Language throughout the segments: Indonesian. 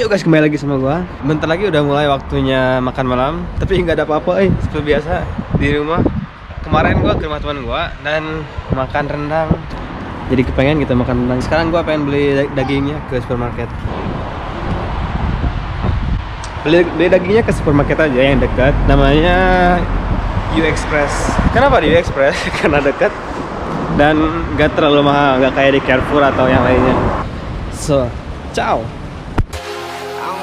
Yuk guys, kembali lagi sama gua. Bentar lagi udah mulai waktunya makan malam, tapi nggak ada apa-apa seperti biasa di rumah. Kemarin gua ke rumah teman gua dan makan rendang. Jadi kepengen kita makan rendang. Sekarang gua pengen beli dagingnya ke supermarket. Beli dagingnya ke supermarket aja yang dekat. Namanya U Express. Kenapa di U Express? Karena dekat dan nggak terlalu mahal, nggak kayak di Carrefour atau yang lainnya. So, ciao.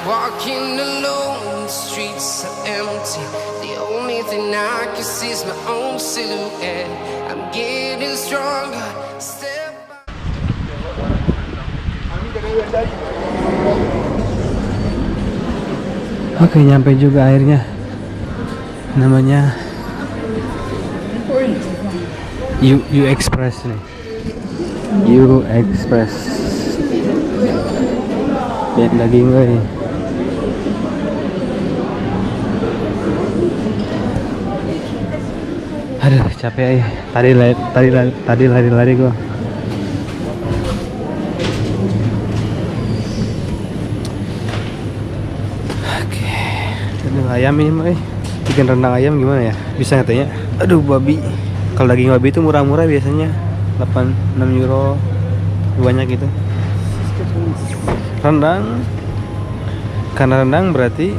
Walking alone, the streets are empty. The only thing I can see is my own silhouette. I'm getting stronger, step by Oke, nyampe juga akhirnya. Namanya U Express nih. U Express. Lihat daging gue. Aduh, capek ya. Tadi lari gua. Oke. Rendang ayam ini mah. Bikin rendang ayam gimana ya? Bisa katanya. Aduh, babi. Kalau daging babi itu murah-murah biasanya. 6 euro. Banyak gitu. Rendang. Karena rendang berarti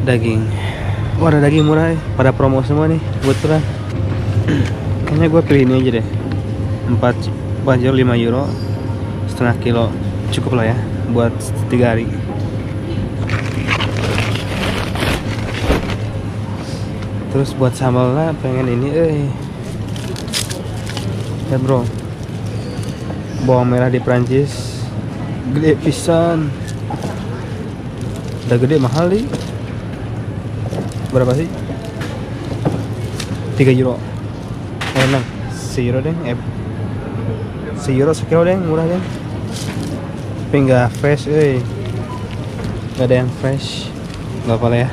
daging. Wah, ada daging murah ya. Pada promo semua nih. Kebetulan. Kayaknya gue pilih ini aja deh. 4 euro, 5 euro, setengah kilo, cukup lah ya buat 3 hari. Terus buat sambalnya pengen ini, ya bro, bawang merah di Prancis, gede pisan, udah gede mahal nih. Berapa sih? 3 euro. Enak, €1 deh, €1 sekilo deh, murah deh. Tapi nggak fresh, nggak ada yang fresh, nggak apa-apa ya.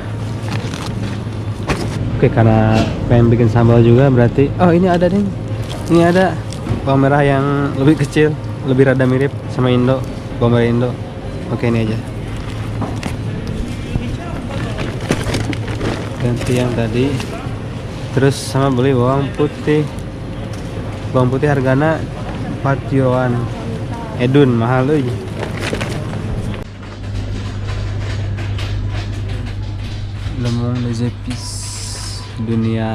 Oke, karena pengen bikin sambal juga berarti, oh ini ada deh, ini ada bawang merah yang lebih kecil, lebih rada mirip sama Indo, bawang merah Indo. Oke, ini aja. Ganti yang tadi. Terus sama beli bawang putih. Bawang putih harganya 4 euroan. Edun mahal aja. Lemon les épices, dunia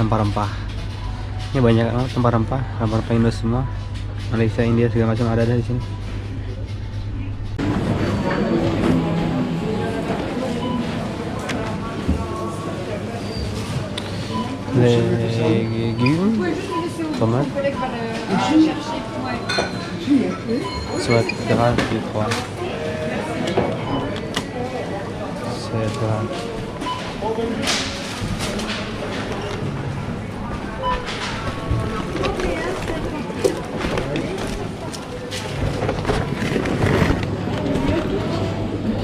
rempah-rempah. Ini banyak banget rempah-rempah Indo semua. Malaysia, India segala macam ada di sini. Légumes, tomates, soit grave du 3. C'est grave.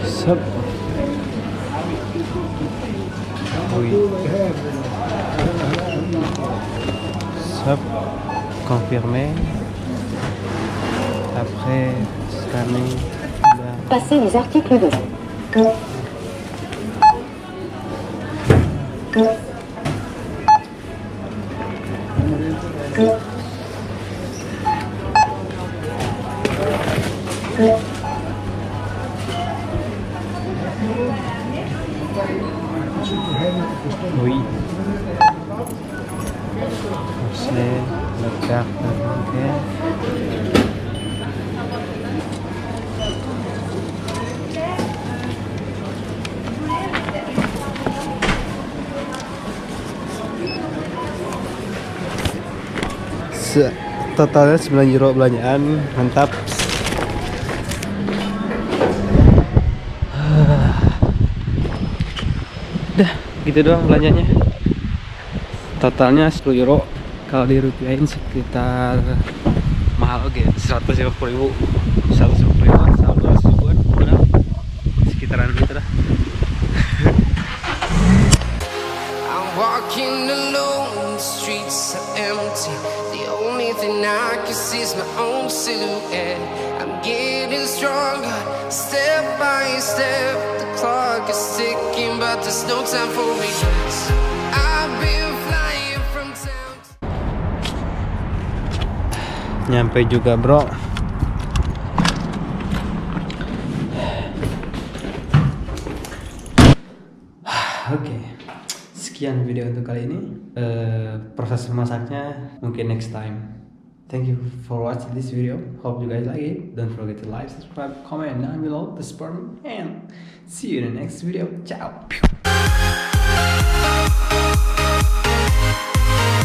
Sop. Oui. Sop confirmé. Après scanner. Passer les articles de Oui. C'est la carte bancaire. Totalnya 9 euro belanjaan, mantap. Udah gitu doang belanjanya. Totalnya 10 euro. Kalau dirupiahin sekitar mahal oke, 150.000, 150.000, 100.000-an, udah sekitaran gitu dah. I'm walking alone, the streets are empty. The only only thing I can see is my own silhouette. I'm getting stronger, step by step. The clock is ticking, but there's no time for regrets. I've been flying from town to Nyampe juga bro. Oke, sekian video untuk kali ini. Proses memasaknya mungkin next time. Thank you for watching this video. Hope you guys like it. Don't forget to like, subscribe, comment down below to support me, and see you in the next video. Ciao.